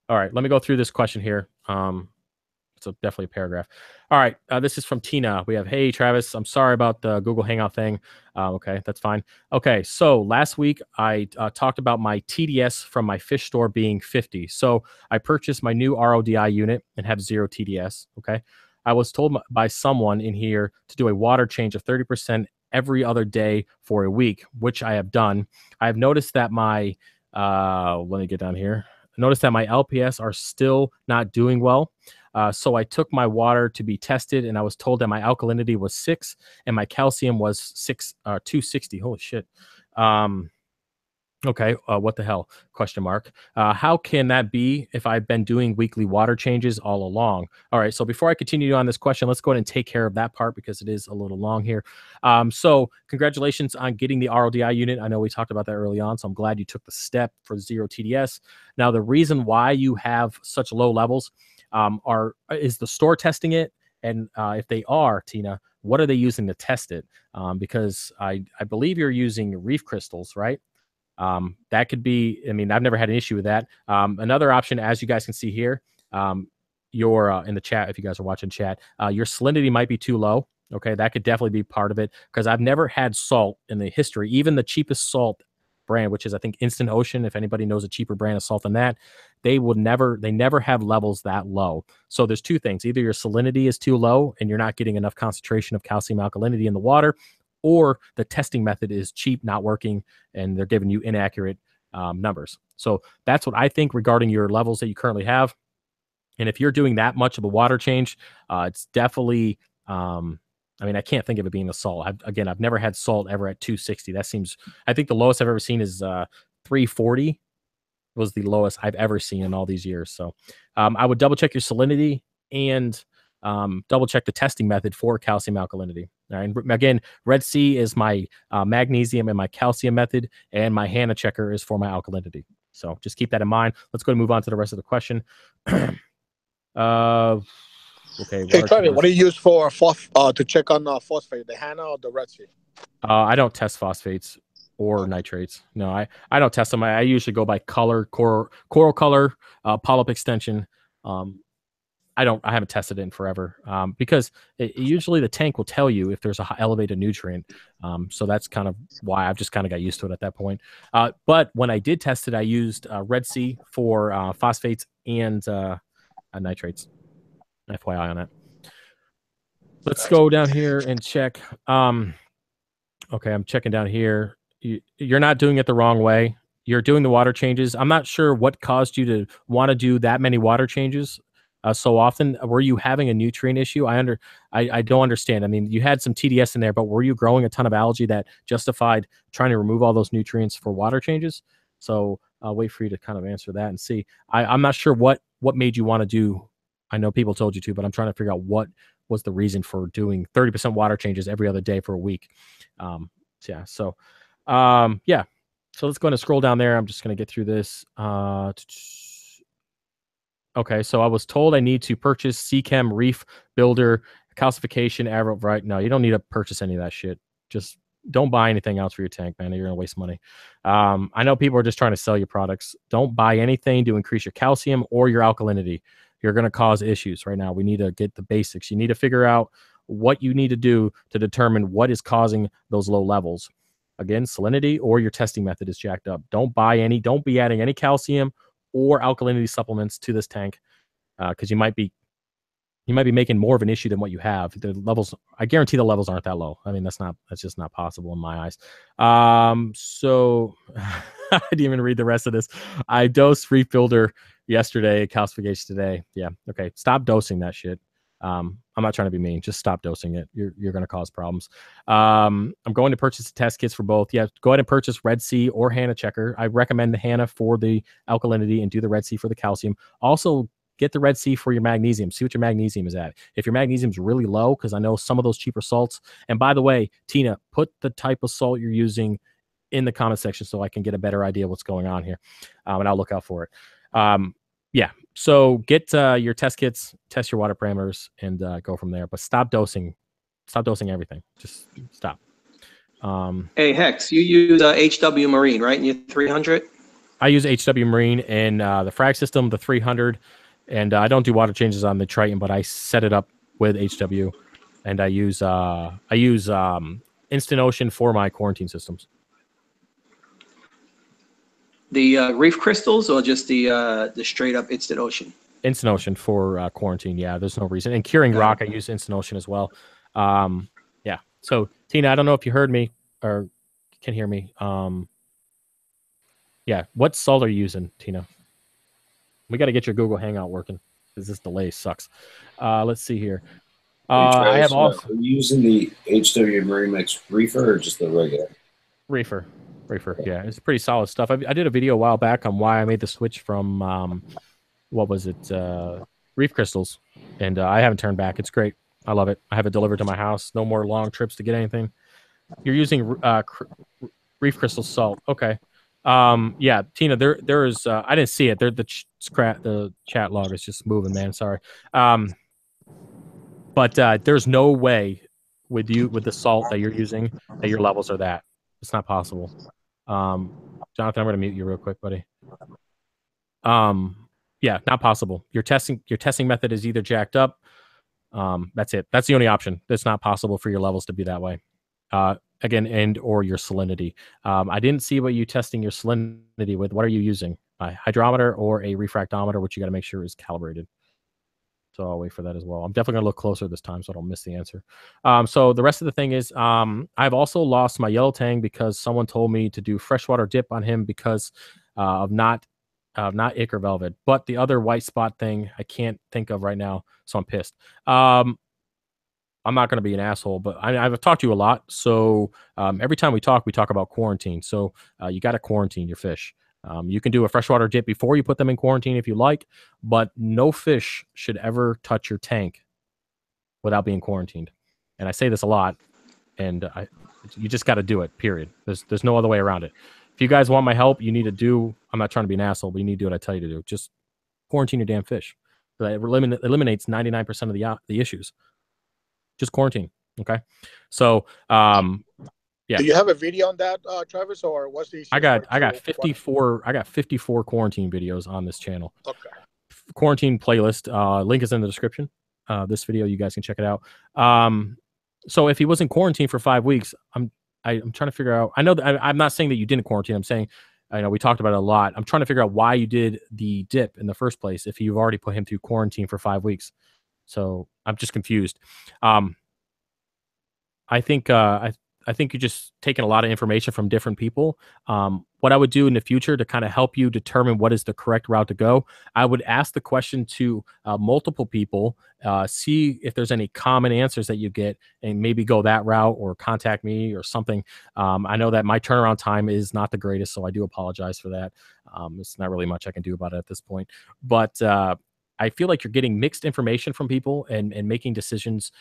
All right, let me go through this question here. It's definitely a paragraph. All right, this is from Tina. We have, hey, Travis, I'm sorry about the Google Hangout thing. Okay, that's fine. Okay, so last week I talked about my TDS from my fish store being 50. So I purchased my new RODI unit and have 0 TDS, okay? I was told by someone in here to do a water change of 30% every other day for a week, which I have done. I have noticed that my, let me get down here. Notice that my LPS are still not doing well. So I took my water to be tested, and I was told that my alkalinity was 6 and my calcium was 260. Holy shit. Okay, what the hell? Question mark. How can that be if I've been doing weekly water changes all along? All right, so before I continue on this question, let's go ahead and take care of that part because it is a little long here. So congratulations on getting the RODI unit. I know we talked about that early on, so I'm glad you took the step for zero TDS. Now, the reason why you have such low levels is the store testing it? And if they are, Tina, what are they using to test it? Because I believe you're using reef crystals, right? That could be, I mean, I've never had an issue with that. Another option, as you guys can see here, your in the chat, if you guys are watching chat, your salinity might be too low. Okay, that could definitely be part of it because I've never had salt in the history, even the cheapest salt brand, which is I think Instant Ocean. If anybody knows a cheaper brand of salt than that, they never have levels that low. So there's two things: either your salinity is too low and you're not getting enough concentration of calcium alkalinity in the water, or the testing method is cheap, not working, and they're giving you inaccurate numbers. So that's what I think regarding your levels that you currently have. And if you're doing that much of a water change, it's definitely, I mean, I can't think of it being the salt. I've never had salt ever at 260. That seems, I think the lowest I've ever seen is 340 was the lowest I've ever seen in all these years. So I would double check your salinity and double check the testing method for calcium alkalinity. All right. And again, Red Sea is my magnesium and my calcium method, and my HANA checker is for my alkalinity. So just keep that in mind. Let's go and move on to the rest of the question. Okay. Hey, Travis, what do you use for to check on phosphate, the HANA or the Red Sea? I don't test phosphates or nitrates. No, I don't test them. I usually go by color, coral color, polyp extension. I haven't tested it in forever because usually the tank will tell you if there's a elevated nutrient. So that's kind of why I've just kind of got used to it at that point. But when I did test it, I used Red Sea for phosphates and nitrates. FYI on it. Let's go down here and check. Okay, I'm checking down here. You're not doing it the wrong way. You're doing the water changes. I'm not sure what caused you to want to do that many water changes so often. Were you having a nutrient issue? I don't understand. I mean, you had some TDS in there, but were you growing a ton of algae that justified trying to remove all those nutrients for water changes? So I'll wait for you to kind of answer that and see. I'm not sure what made you want to do. I know people told you to, but I'm trying to figure out what was the reason for doing 30% water changes every other day for a week. Yeah. So let's go ahead and scroll down there. I'm just going to get through this. Okay. So I was told I need to purchase Seachem Reef Builder calcification aero. Right. No, you don't need to purchase any of that shit. Just don't buy anything else for your tank, man. You're going to waste money. I know people are just trying to sell you products. Don't buy anything to increase your calcium or your alkalinity. You're going to cause issues right now. We need to get the basics. You need to figure out what you need to do to determine what is causing those low levels. Again, salinity or your testing method is jacked up. Don't be adding any calcium or alkalinity supplements to this tank because you might be making more of an issue than what you have. The levels, I guarantee the levels aren't that low. I mean, that's just not possible in my eyes. So I didn't even read the rest of this. I dosed Reef Builder yesterday, calcification today. Yeah. Okay. Stop dosing that shit. I'm not trying to be mean. Just stop dosing it. You're going to cause problems. I'm going to purchase the test kits for both. Yeah, go ahead and purchase Red Sea or HANA Checker. I recommend the HANA for the alkalinity and do the Red Sea for the calcium. Also, get the Red Sea for your magnesium. See what your magnesium is at. If your magnesium is really low, because I know some of those cheaper salts. And by the way, Tina, put the type of salt you're using in the comment section so I can get a better idea of what's going on here, and I'll look out for it. Yeah. So get your test kits, test your water parameters, and go from there. But stop dosing everything. Just stop. Hey, Hex, you use HW Marine, right? In your 300? I use HW Marine in the frag system, the 300, and I don't do water changes on the Triton, but I set it up with HW, and I use Instant Ocean for my quarantine systems. The reef crystals or just the straight up Instant Ocean? Instant Ocean for quarantine. Yeah, there's no reason. And curing rock, I use Instant Ocean as well. Yeah. So Tina, I don't know if you heard me or can hear me. Yeah. What salt are you using, Tina? We got to get your Google Hangout working because this delay sucks. Let's see here. I have also using the HW Marine Mix reefer or just the regular reefer. Reefer, yeah, it's pretty solid stuff. I did a video a while back on why I made the switch from what was it, reef crystals, and I haven't turned back. It's great. I love it. I have it delivered to my house. No more long trips to get anything. You're using reef crystal salt. Okay. Yeah, Tina, there is. I didn't see it. The chat log is just moving, man. Sorry. But there's no way with the salt that you're using that your levels are that. It's not possible. Jonathan, I'm going to mute you real quick, buddy. Yeah, not possible. Your testing method is either jacked up. That's it. That's the only option. It's not possible for your levels to be that way. Again, and or your salinity. I didn't see what you testing your salinity with. What are you using? A hydrometer or a refractometer, which you got to make sure is calibrated. So I'll wait for that as well. I'm definitely going to look closer this time so I don't miss the answer. So the rest of the thing is I've also lost my yellow tang because someone told me to do freshwater dip on him because of not ichor velvet. But the other white spot thing I can't think of right now, so I'm pissed. I'm not going to be an asshole, but I've talked to you a lot. So every time we talk about quarantine. So you got to quarantine your fish. You can do a freshwater dip before you put them in quarantine if you like, but no fish should ever touch your tank without being quarantined. And I say this a lot, and you just got to do it, period. There's no other way around it. If you guys want my help, you need to do, I'm not trying to be an asshole, but you need to do what I tell you to do. Just quarantine your damn fish. That eliminates 99% of the issues. Just quarantine. Okay. So, yeah. Do you have a video on that, Travis, or what's the issue? I got 54 quarantine videos on this channel. Okay. Quarantine playlist. Link is in the description. This video, you guys can check it out. So if he was in quarantine for 5 weeks, I'm trying to figure out. I know that I'm not saying that you didn't quarantine. I'm saying, I know we talked about it a lot. I'm trying to figure out why you did the dip in the first place if you've already put him through quarantine for 5 weeks. So I'm just confused. I think you're just taking a lot of information from different people. What I would do in the future to kind of help you determine what is the correct route to go, I would ask the question to multiple people, see if there's any common answers that you get, and maybe go that route or contact me or something. I know that my turnaround time is not the greatest, so I do apologize for that. It's not really much I can do about it at this point. But I feel like you're getting mixed information from people and making decisions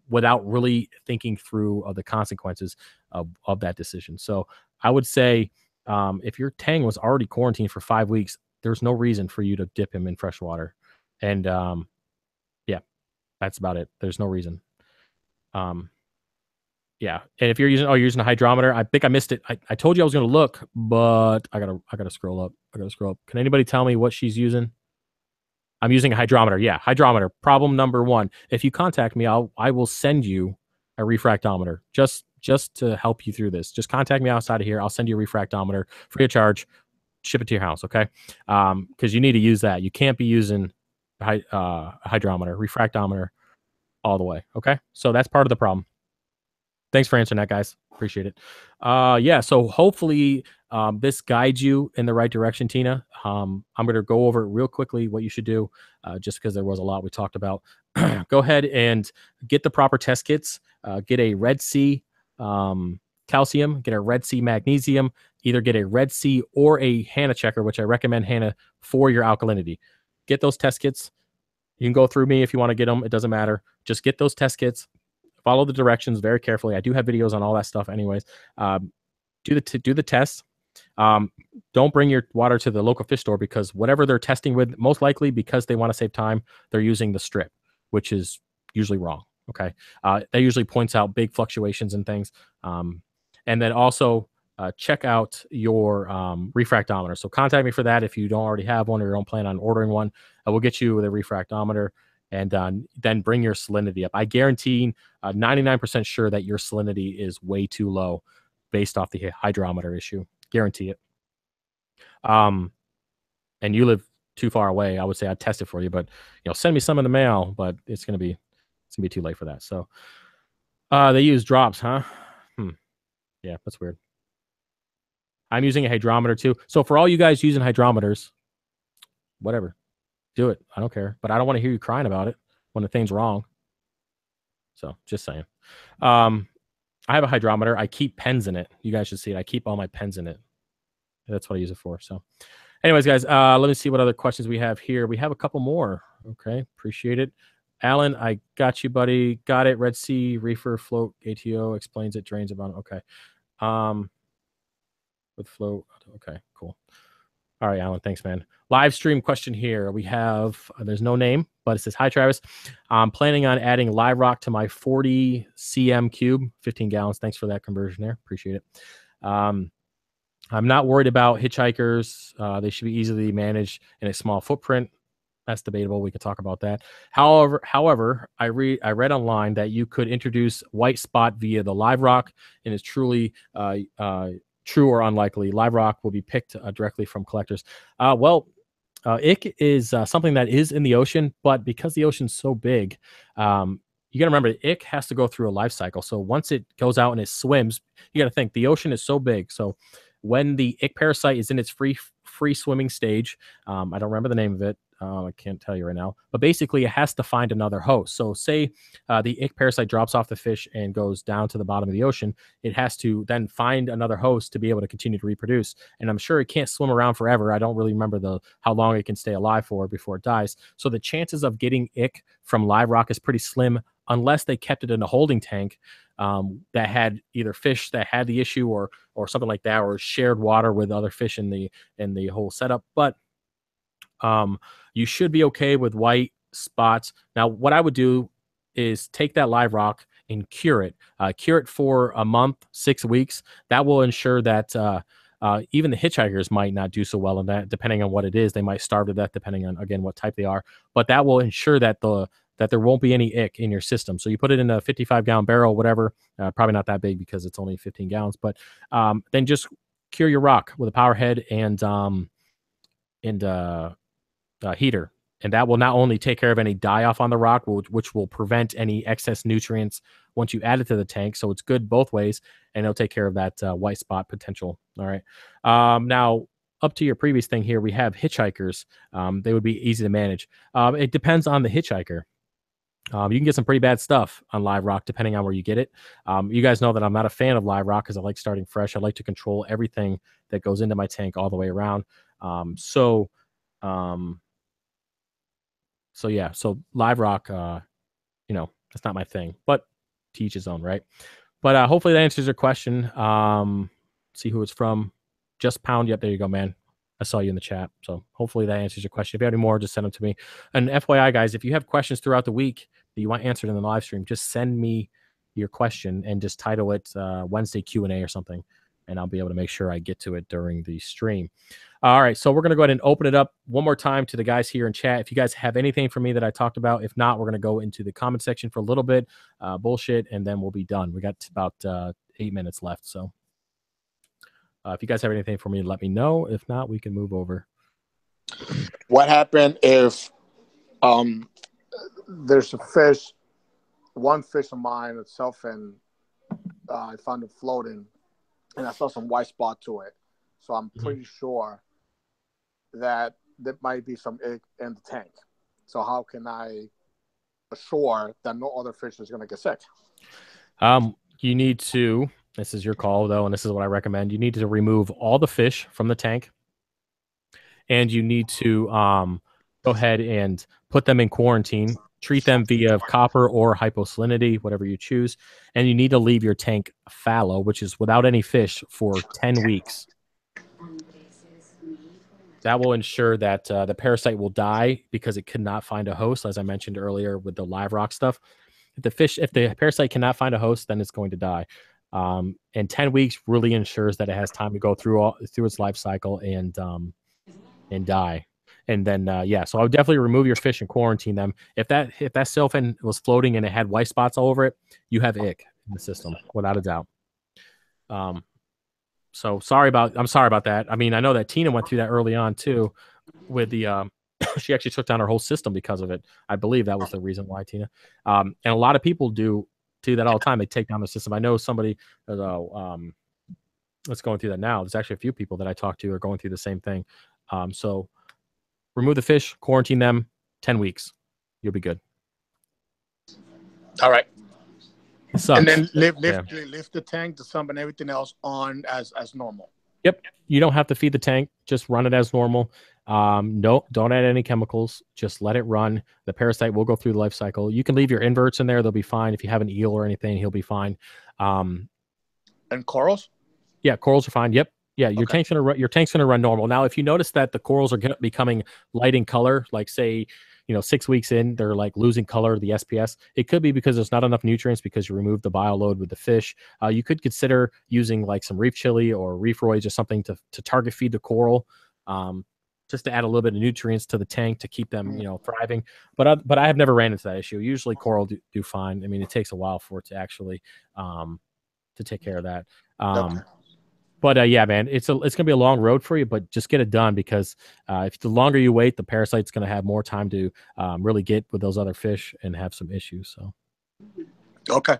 without really thinking through the consequences of that decision. So I would say if your tang was already quarantined for 5 weeks, there's no reason for you to dip him in fresh water. And yeah, that's about it. There's no reason. Yeah. And if you're using a hydrometer, I think I missed it. I told you I was going to look, but I gotta scroll up. Can anybody tell me what she's using? I'm using a hydrometer. Yeah, hydrometer. Problem number one. If you contact me, I will send you a refractometer just to help you through this. Just contact me outside of here. I'll send you a refractometer free of charge. Ship it to your house, okay? Because you need to use that. You can't be using a hydrometer, refractometer all the way, okay? So that's part of the problem. Thanks for answering that, guys. Appreciate it. Yeah, so hopefully this guides you in the right direction, Tina. I'm going to go over it real quickly what you should do, just because there was a lot we talked about. Go ahead and get the proper test kits. Get a Red Sea calcium, get a Red Sea magnesium, either get a Red Sea or a HANA checker, which I recommend HANA for your alkalinity. Get those test kits. You can go through me if you want to get them. It doesn't matter. Just get those test kits. Follow the directions very carefully. I do have videos on all that stuff anyways. Do the test. Don't bring your water to the local fish store because whatever they're testing with, most likely because they want to save time, they're using the strip, which is usually wrong. Okay. That usually points out big fluctuations and things. And then also check out your refractometer. So contact me for that if you don't already have one or you don't plan on ordering one. I will get you with a refractometer. And then bring your salinity up. I guarantee 99% sure that your salinity is way too low based off the hydrometer issue. Guarantee it. And you live too far away. I would say I'd test it for you, but send me some in the mail. But it's gonna be too late for that. So they use drops, huh? Yeah, that's weird. I'm using a hydrometer too. So for all you guys using hydrometers, whatever. Do it. I don't care. But I don't want to hear you crying about it when the thing's wrong. So just saying. I have a hydrometer. I keep pens in it. You guys should see it. I keep all my pens in it. That's what I use it for. So anyways, guys, let me see what other questions we have here. We have a couple more. Okay. Appreciate it. Alan, I got you, buddy. Got it. Red Sea, reefer, float, ATO explains it, drains about. Okay. With float. Okay, cool. All right, Alan, thanks, man. Live stream question here. We have, there's no name, but it says, hi, Travis. I'm planning on adding live rock to my 40 cm cube, 15 gallons. Thanks for that conversion there. Appreciate it. I'm not worried about hitchhikers. They should be easily managed in a small footprint. That's debatable. We could talk about that. However, I read online that you could introduce white spot via the live rock, and it's truly true or unlikely. Live rock will be picked directly from collectors. IC is something that is in the ocean, but because the ocean's so big, you got to remember IC has to go through a life cycle. So once it goes out and it swims, you got to think the ocean is so big. So when the IC parasite is in its free swimming stage, I don't remember the name of it. I can't tell you right now, but basically it has to find another host. So say the ick parasite drops off the fish and goes down to the bottom of the ocean. It has to then find another host to be able to continue to reproduce. And I'm sure it can't swim around forever. I don't really remember how long it can stay alive for before it dies. So the chances of getting ick from live rock is pretty slim unless they kept it in a holding tank that had either fish that had the issue or something like that, or shared water with other fish in the whole setup. But you should be okay with white spots. Now, what I would do is take that live rock and cure it for a month, 6 weeks. That will ensure that even the hitchhikers might not do so well in that, depending on what it is. They might starve to death, depending on, again, what type they are. But that will ensure that there won't be any ick in your system. So you put it in a 55-gallon barrel, whatever, probably not that big because it's only 15 gallons. But then just cure your rock with a power head and heater, and that will not only take care of any die-off on the rock, which will prevent any excess nutrients once you add it to the tank. So it's good both ways, and it'll take care of that white spot potential. All right. Now, up to your previous thing here, we have hitchhikers. They would be easy to manage. It depends on the hitchhiker. You can get some pretty bad stuff on live rock depending on where you get it. You guys know that I'm not a fan of live rock because I like starting fresh. I like to control everything that goes into my tank all the way around. So live rock, that's not my thing, but to each his own, right? But hopefully that answers your question. See who it's from. Just Pound. Yep, there you go, man. I saw you in the chat. So hopefully that answers your question. If you have any more, just send them to me. And FYI, guys, if you have questions throughout the week that you want answered in the live stream, just send me your question and just title it Wednesday Q&A or something, and I'll be able to make sure I get to it during the stream. All right, so we're going to go ahead and open it up one more time to the guys here in chat. If you guys have anything for me that I talked about, if not, we're going to go into the comment section for a little bit, bullshit, and then we'll be done. We got about 8 minutes left, so if you guys have anything for me, let me know. If not, we can move over. What happened if there's a fish, one fish of mine itself, and I found it floating, and I saw some white spot to it. So I'm pretty sure that there might be some egg in the tank. So how can I assure that no other fish is going to get sick? You need to, this is your call though, and this is what I recommend. You need to remove all the fish from the tank, and you need to go ahead and put them in quarantine. Treat them via copper or hyposalinity, whatever you choose. And you need to leave your tank fallow, which is without any fish, for 10 weeks. That will ensure that the parasite will die because it could not find a host, as I mentioned earlier with the live rock stuff. If the parasite cannot find a host, then it's going to die. And 10 weeks really ensures that it has time to go through its life cycle and die. And then so I would definitely remove your fish and quarantine them. If that sailfin was floating and it had white spots all over it, you have ick in the system without a doubt. So I'm sorry about that. I mean, I know that Tina went through that early on too with the she actually took down her whole system because of it. I believe that was the reason why, Tina. And a lot of people do that all the time. They take down the system. I know somebody that's going through that now. There's actually a few people that I talked to are going through the same thing. So remove the fish, quarantine them, 10 weeks. You'll be good. All right. sucks. And then lift the tank, the sump, and everything else on as normal. Yep. You don't have to feed the tank. Just run it as normal. No, don't add any chemicals. Just let it run. The parasite will go through the life cycle. You can leave your inverts in there. They'll be fine. If you have an eel or anything, he'll be fine. And corals? Yeah, corals are fine. Yep. Yeah, your tank's gonna run normal. Now, if you notice that the corals are becoming light in color, like say, 6 weeks in, they're like losing color, the SPS. It could be because there's not enough nutrients because you removed the bio load with the fish. You could consider using like some reef chili or reef roids or something to target feed the coral, just to add a little bit of nutrients to the tank to keep them, thriving. But I have never ran into that issue. Usually coral do fine. I mean, it takes a while for it to actually to take care of that. But yeah, man, it's gonna be a long road for you, but just get it done because if the longer you wait, the parasite's gonna have more time to really get with those other fish and have some issues. So, okay,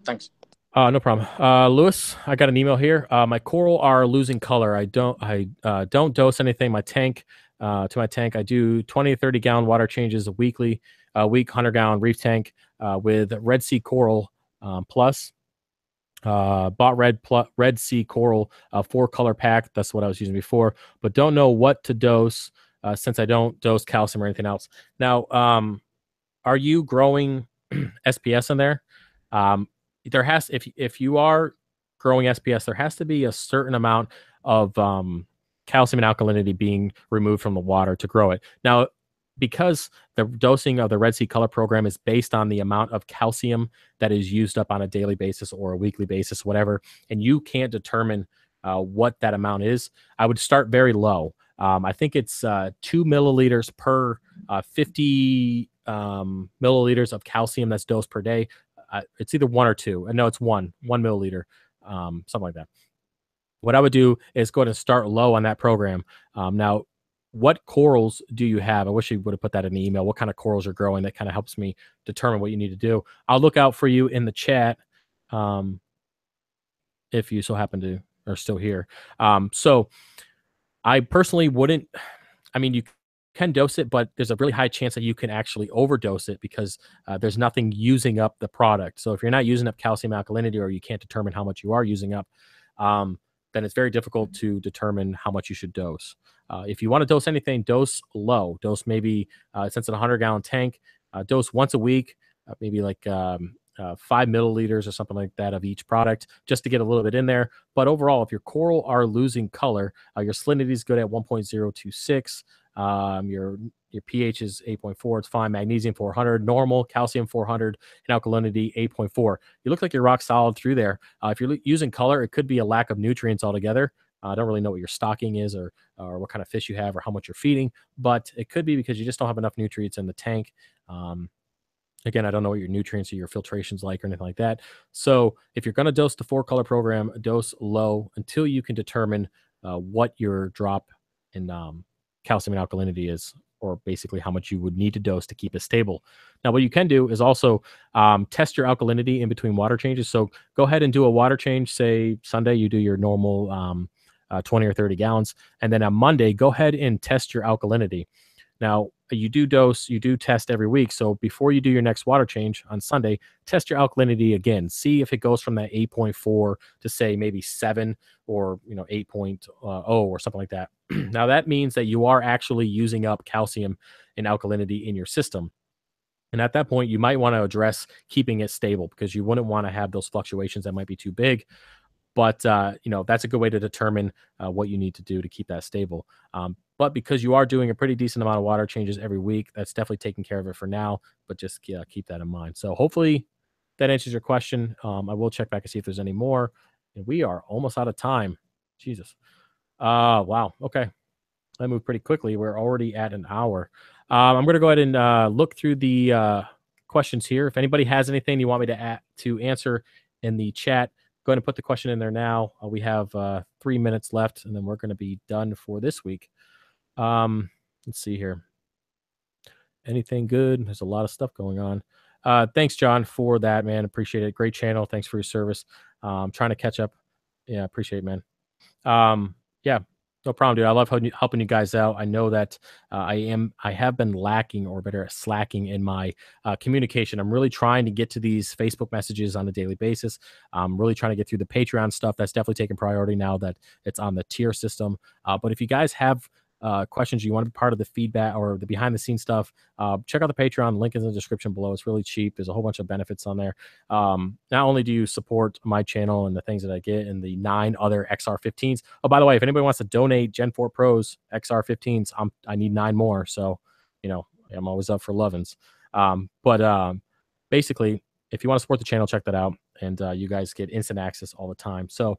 thanks. No problem. Lewis, I got an email here. My coral are losing color. I don't dose anything. My tank to my tank, I do 20 to 30 gallon water changes a week 100-gallon reef tank with Red Sea Coral Plus. Bought Red Sea Coral 4-color pack. That's what I was using before, but don't know what to dose since I don't dose calcium or anything else. Now, are you growing SPS in there? There has, if you are growing SPS, there has to be a certain amount of calcium and alkalinity being removed from the water to grow it. Now, because the dosing of the Red Sea Color program is based on the amount of calcium that is used up on a daily basis or a weekly basis, whatever, and you can't determine what that amount is, I would start very low. I think it's 2 milliliters per 50 milliliters of calcium that's dosed per day. It's either 1 or 2. No, it's 1 milliliter, something like that. What I would do is go ahead and start low on that program. Now, what corals do you have? I wish you would have put that in the email. What kind of corals you're growing? That kind of helps me determine what you need to do. I'll look out for you in the chat if you so happen to are still here. So I personally wouldn't. I mean, you can dose it, but there's a really high chance that you can actually overdose it because there's nothing using up the product. So if you're not using up calcium alkalinity or you can't determine how much you are using up, then it's very difficult to determine how much you should dose. If you want to dose anything, dose low. Dose maybe, since it's a 100-gallon tank, dose once a week, maybe like 5 milliliters or something like that of each product, just to get a little bit in there. But overall, if your coral are losing color, your salinity is good at 1.026. Your pH is 8.4. It's fine. Magnesium 400, normal. Calcium 400, and alkalinity 8.4. You look like you're rock solid through there. If you're using color, it could be a lack of nutrients altogether. I don't really know what your stocking is or what kind of fish you have or how much you're feeding, but it could be because you just don't have enough nutrients in the tank. Again, I don't know what your nutrients or your filtration's like or anything like that. So if you're going to dose the 4-color program, dose low until you can determine what your drop in calcium and alkalinity is, or basically how much you would need to dose to keep it stable. Now, what you can do is also test your alkalinity in between water changes. So go ahead and do a water change. Say Sunday, you do your normal 20 or 30 gallons. And then on Monday, go ahead and test your alkalinity. Now, you do test every week. So before you do your next water change on Sunday, test your alkalinity again. See if it goes from that 8.4 to say maybe 7 or 8.0 or something like that. Now, that means that you are actually using up calcium and alkalinity in your system. And at that point, you might want to address keeping it stable because you wouldn't want to have those fluctuations that might be too big. But, that's a good way to determine what you need to do to keep that stable. But because you are doing a pretty decent amount of water changes every week, that's definitely taking care of it for now. But just keep that in mind. So hopefully that answers your question. I will check back and see if there's any more. And we are almost out of time. Jesus. Wow. Okay. I moved pretty quickly. We're already at an hour. I'm going to go ahead and look through the questions here. If anybody has anything you want me to answer in the chat, go ahead and put the question in there now. We have 3 minutes left, and then we're going to be done for this week. Let's see here. Anything good? There's a lot of stuff going on. Thanks, John, for that, man. Appreciate it. Great channel. Thanks for your service. Trying to catch up. Yeah, appreciate it, man. Yeah. No problem, dude. I love helping you guys out. I know that I have been lacking, or better, slacking in my communication. I'm really trying to get to these Facebook messages on a daily basis. I'm really trying to get through the Patreon stuff. That's definitely taking priority now that it's on the tier system. But if you guys have questions, you want to be part of the feedback or the behind the scenes stuff, check out the Patreon. Link is in the description below. It's really cheap. There's a whole bunch of benefits on there. Not only do you support my channel and the things that I get and the 9 other XR15s. Oh, by the way, if anybody wants to donate Gen 4 Pros XR15s, I need 9 more. So, you know, I'm always up for lovin's. Basically, if you want to support the channel, check that out. And you guys get instant access all the time. So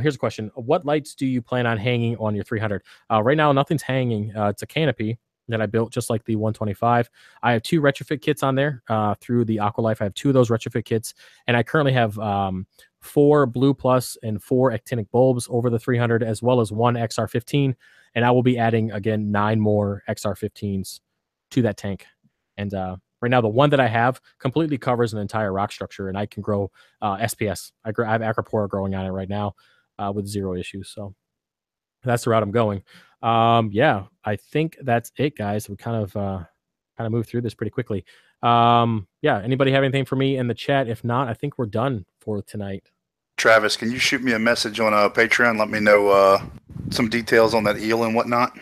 here's a question. What lights do you plan on hanging on your 300? Right now, nothing's hanging. It's a canopy that I built just like the 125. I have 2 retrofit kits on there through the Aqualife. I have 2 of those retrofit kits. And I currently have 4 Blue Plus and 4 actinic bulbs over the 300, as well as 1 XR15. And I will be adding, again, 9 more XR15s to that tank. And right now, the one that I have completely covers an entire rock structure, and I can grow SPS. I have Acropora growing on it right now with 0 issues. So that's the route I'm going. Yeah, I think that's it, guys. We kind of moved through this pretty quickly. Yeah, anybody have anything for me in the chat? If not, I think we're done for tonight. Travis, can you shoot me a message on Patreon? Let me know some details on that eel and whatnot.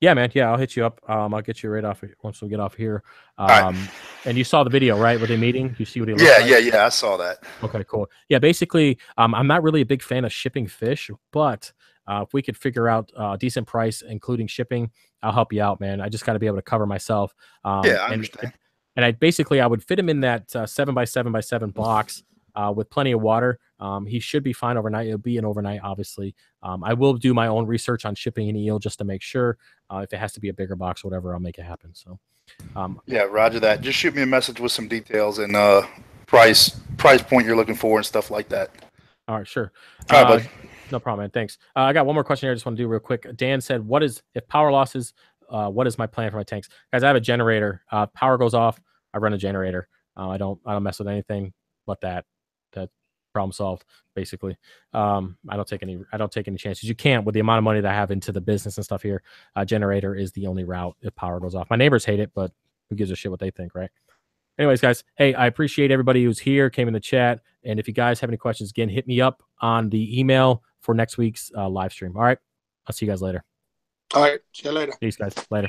Yeah, man. Yeah, I'll hit you up. I'll get you right off once we get off here. Right. And you saw the video, right? With the meeting, you see what he looks like? Yeah. I saw that. Okay, cool. Yeah, basically, I'm not really a big fan of shipping fish, but if we could figure out a decent price, including shipping, I'll help you out, man. I just got to be able to cover myself. Yeah, I understand. And I would fit him in that 7x7x7 box with plenty of water. He should be fine overnight. It'll be an overnight, obviously. I will do my own research on shipping an eel just to make sure. If it has to be a bigger box or whatever, I'll make it happen. So, yeah, roger that. Just shoot me a message with some details and price point you're looking for and stuff like that. All right, sure. All right, bud. No problem, man. Thanks. I got one more question here. I just want to do real quick. Dan said, if power losses, what is my plan for my tanks? Guys, I have a generator. Power goes off, I run a generator. I don't mess with anything but that. Problem solved, basically. I don't take any chances. You can't, with the amount of money that I have into the business and stuff here. Generator is the only route if power goes off. My neighbors hate it, but who gives a shit what they think, right? Anyways, guys, hey, I appreciate everybody who's here, came in the chat. And if you guys have any questions, again, hit me up on the email for next week's live stream. All right. I'll see you guys later. All right. See you later. Peace, guys. Later.